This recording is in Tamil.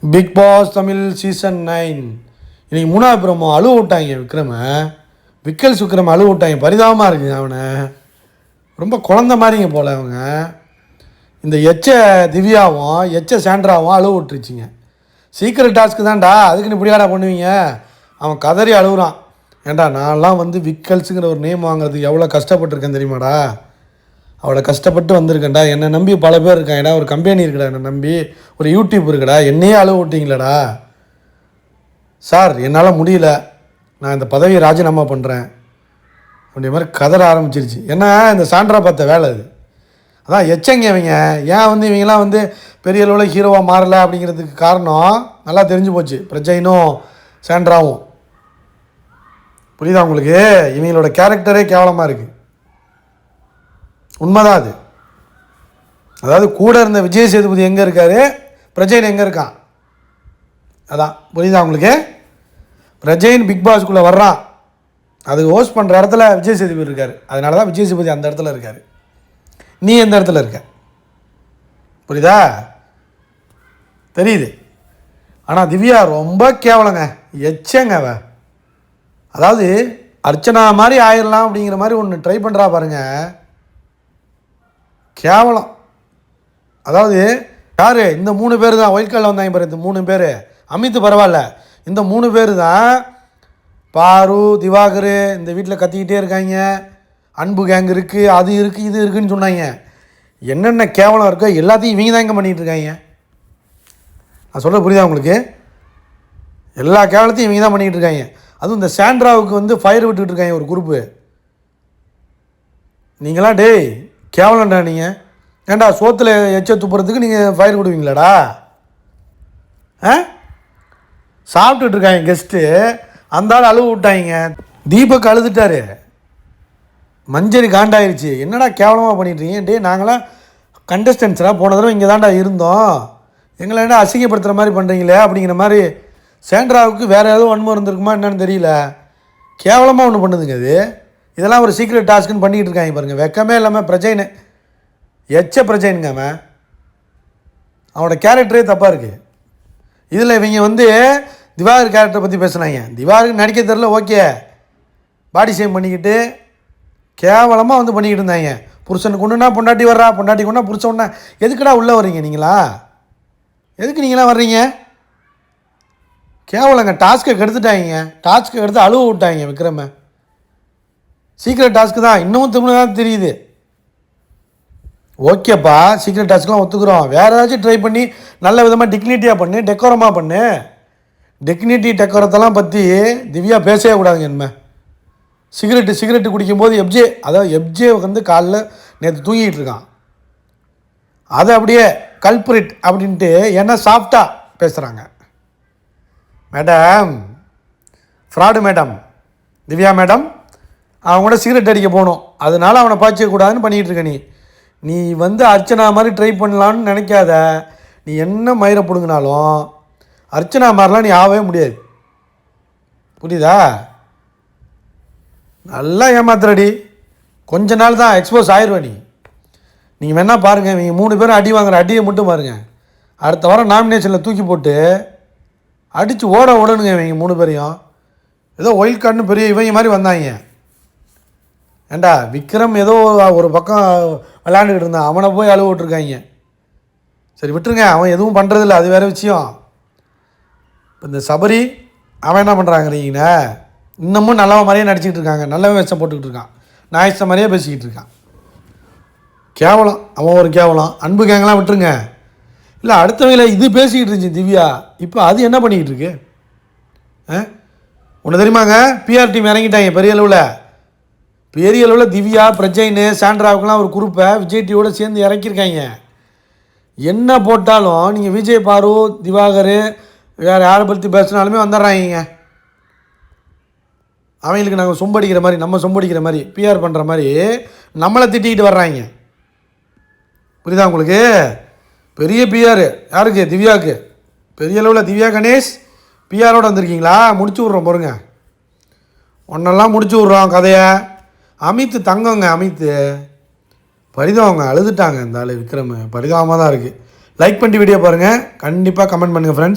பிக் பாஸ் தமிழ் சீசன் 9 இன்றைக்கி 3வது ப்ரோமோ அழுவ விட்டாங்க விக்கல்ஸ் விக்ரம் அழுவ விட்டாங்க. பரிதாபமாக இருக்குங்க. அவனை ரொம்ப குழந்த மாதிரிங்க போல் அவங்க. இந்த திவ்யாவும் சாண்ட்ராவும் அழுவ விட்டுருச்சிங்க. சீக்கிரம் டாஸ்க்கு தான்டா, அதுக்குன்னு இப்படியாடா பண்ணுவீங்க. அவன் கதறி அழுகுறான். ஏண்டா நான்லாம் விக்கல்ஸுங்கிற ஒரு நேம் வாங்குறதுக்கு எவ்வளோ கஷ்டப்பட்டுருக்கேன் தெரியுமாடா. அவளை கஷ்டப்பட்டு வந்திருக்கேன்டா. என்னை நம்பி பல பேர் இருக்கான். ஏடா ஒரு கம்பெனி இருக்குடா, என்னை நம்பி ஒரு யூடியூப் இருக்குடா, என்னையே அழுவ விட்டீங்களடா சார். என்னால் முடியல, நான் இந்த பதவியை ராஜினாமா பண்ணுறேன் அப்படின்ற மாதிரி கதற ஆரம்பிச்சிருச்சு. ஏன்னா இந்த சாண்ட்ரா பார்த்த வேலை அது. அதான் எச்சங்க இவங்க ஏன் இவங்கெல்லாம் பெரிய அளவில் ஹீரோவாக மாறலை அப்படிங்கிறதுக்கு காரணம் நல்லா தெரிஞ்சு போச்சு. பிரஜைனும் சாண்ட்ராவும். புரியுதா உங்களுக்கு? இவங்களோட கேரக்டரே கேவலமாக இருக்குது. உண்மைதான் அது. அதாவது கூட இருந்த விஜய் சேதுபதி எங்கே இருக்கார், பிரஜைன் எங்கே இருக்கான், அதான் புரியுதா உங்களுக்கு? பிரஜைன் பிக் பாஸ்க்குள்ளே வர்றான், அது ஹோஸ்ட் பண்ணுற இடத்துல விஜய் சேதுபதி இருக்கார். அதனால தான் விஜய் சேதுபதி அந்த இடத்துல இருக்கார். நீ எந்த இடத்துல இருக்க, புரியுதா? தெரியுது. ஆனால் திவ்யா ரொம்ப கேவலங்க, எச்சங்க அவ. அதாவது அர்ச்சனா மாதிரி ஆயிடலாம் அப்படிங்கிற மாதிரி ஒன்று ட்ரை பண்ணுறா பாருங்கள், கேவலம். அதாவது யார் இந்த 3 பேர் தான் ஒயிட் கார்டில் வந்தாங்க பாரு. இந்த 3 பேர் அமித் பரவாயில்ல, இந்த 3 பேர் தான் பாரு திவாகர் இந்த வீட்டில் கத்திக்கிட்டே இருக்காங்க. அன்பு கேங் இருக்குது, அது இருக்குது, இது இருக்குதுன்னு சொன்னாங்க. என்னென்ன கேவலம் இருக்கோ எல்லாத்தையும் இவங்க தான் இங்கே பண்ணிகிட்டு இருக்காங்க. நான் சொல்ல புரியுதா உங்களுக்கு? எல்லா கேவலத்தையும் இவங்க தான் பண்ணிக்கிட்டு இருக்காங்க. அதுவும் இந்த சாண்ட்ராவுக்கு ஃபயர் விட்டுக்கிட்டு இருக்காங்க ஒரு குரூப்பு. நீங்களாம் டேய் கேவலம்டா நீங்கள். ஏண்டா சோத்தில் எச்ச துப்புறதுக்கு நீங்கள் ஃபயர் விடுவீங்களாடா? சாப்பிட்டுட்டு இருக்காங்க கெஸ்ட்டு, அந்த ஆள் அழுவு விட்டாங்க. தீபக் அழுதுட்டாரு, மஞ்சரி காண்டாயிருச்சு. என்னடா கேவலமாக பண்ணிட்டுருக்கீங்க டே, நாங்களாம் கண்டஸ்டன்ஸராக போன தடவை இங்கே தான்டா இருந்தோம், எங்களை என்ன அசிங்கப்படுத்துகிற மாதிரி பண்ணுறீங்களே அப்படிங்கிற மாதிரி. சாண்ட்ராவுக்கு வேறு ஏதோ வன்மம் இருந்திருக்குமா என்னன்னு தெரியல, கேவலமாக ஒன்று பண்ணுதுங்க அது. இதெல்லாம் ஒரு சீக்ரெட் டாஸ்க்குன்னு பண்ணிக்கிட்டு இருக்காங்க பாருங்கள். வெக்கமே இல்லாமல் பிரஜைன்னு பிரஜைனுங்க அவன். அவனோட கேரக்டரே தப்பாக இருக்குது. இதில் இவங்க திவாகர் கேரக்டரை பற்றி பேசுனாங்க. திவாகருக்கு நடிக்க தெரில, ஓகே, பாடி ஷேம் பண்ணிக்கிட்டு கேவலமாக பண்ணிக்கிட்டு இருந்தாங்க. புருஷனுக்கு ஒன்றுனா பொண்டாட்டி வர்றா, பொண்டாட்டி கொண்டா புருஷன் ஒன்றா. எதுக்குடா உள்ளே வர்றீங்க நீங்களா? எதுக்கு நீங்களாம் வர்றீங்க? கேவலங்க. டாஸ்க்கை கெடுத்துட்டாங்க, டாஸ்க்கை எடுத்து அழுவ விட்டாங்க விக்ரம. சீக்ரெட் டாஸ்க்கு தான், இன்னமும் தமிழ் தான் தெரியுது. ஓகேப்பா, சீக்ரெட் டாஸ்க்லாம் ஒத்துக்குறோம். வேறு ஏதாச்சும் ட்ரை பண்ணி நல்ல விதமாக டிக்னிட்டியாக பண்ணு, டெக்கோரமாக பண்ணு. டிக்னிட்டி டெக்கோரத்தெல்லாம் பற்றி திவ்யா பேசவே கூடாதுங்க. என்ன சிகரெட்டு குடிக்கும்போது எப்ஜே காலைல நேற்று தூங்கிட்டு இருக்கான். அதை அப்படியே கல்புரிட் அப்படின்ட்டு என்ன சாஃப்டாக பேசுகிறாங்க. Madam, fraud madam, Divya madam, அவன் கூட சிகரெட் அடிக்க போகணும், அதனால அவனை பாய்ச்சக்கூடாதுன்னு பண்ணிகிட்டு இருக்க. நீ அர்ச்சனா மாதிரி ட்ரை பண்ணலான்னு நினைக்காத. நீ என்ன மயிரை பிடுங்கினாலும் அர்ச்சனா மாதிரிலாம் நீ ஆகவே முடியாது, புரியுதா? நல்லா ஏமாத்துறடி, கொஞ்ச நாள் தான் எக்ஸ்போஸ் ஆயிடுவேன். நீங்கள் வேணால் பாருங்கள், இவங்க 3 பேரும் அடி வாங்குற அடியை மட்டும் பாருங்கள். அடுத்த வாரம் நாமினேஷனில் தூக்கி போட்டு அடித்து ஓடணுங்க இவங்க 3 பேரையும். ஏதோ ஒயில்ட் கார்டுன்னு பெரிய இவங்க மாதிரி வந்தாங்க. ஏண்டா விக்ரம் ஏதோ ஒரு பக்கம் விளையாண்டுக்கிட்டு இருந்தான், அவனை போய் அழுவ விட்டுருக்காங்க. சரி விட்டுருங்க, அவன் எதுவும் பண்ணுறதில்ல, அது வேறு விஷயம். இப்போ இந்த சபரி அவன் என்ன பண்ணுறாங்கிறீங்கண்ணே, இன்னமும் நல்லவன் மாதிரியே நடிச்சிக்கிட்டு இருக்காங்க, நல்லவன் வேஷம் போட்டுக்கிட்டு இருக்கான், நாயச மாதிரியே பேசிக்கிட்டு இருக்கான். கேவலம், அவன் ஒரு கேவலம். அன்பு கேங்கெலாம் விட்டுருங்க. இல்லை அடுத்தவங்கள இது பேசிக்கிட்டு இருந்துச்சு திவ்யா, இப்போ அது என்ன பண்ணிக்கிட்டு இருக்கு? ஒன்று தெரியுமாங்க, பிஆர் டீம் இறங்கிட்டாங்க பெரிய அளவில். திவ்யா பிரஜைன்னு சாண்ட்ராவுக்குலாம் ஒரு குரூப்பை விஜய் டிவியோட சேர்ந்து இறக்கியிருக்காங்க. என்ன போட்டாலும் நீங்கள் விஜய் பாரு திவாகர் வேறு யாரை பற்றி பேசினாலுமே வந்துடுறாங்க. அவங்களுக்கு நாங்கள் சொம்படிக்கிற மாதிரி, நம்ம சொம்படிக்கிற மாதிரி, பிஆர் பண்ணுற மாதிரி நம்மளை திட்டிக்கிட்டு வர்றாங்க. புரியுதா உங்களுக்கு? பெரிய பிஆர் யாருக்கு? திவ்யாவுக்கு. பெரிய அளவில் திவ்யா கணேஷ் பிஆரோடு வந்திருக்கீங்களா? முடிச்சு விட்றோம் பாருங்க, ஒன்றெல்லாம் முடிச்சு விட்றோம் கதையை. அமித் தங்கங்க, அமித் பரிதாபங்க, அழுதுட்டாங்க இந்த ஆள் விக்ரம். பரிதாபமாக தான் இருக்குது. லைக் பண்ணி வீடியோ பாருங்கள், கண்டிப்பாக கமெண்ட் பண்ணுங்கள் ஃப்ரெண்ட்ஸ்.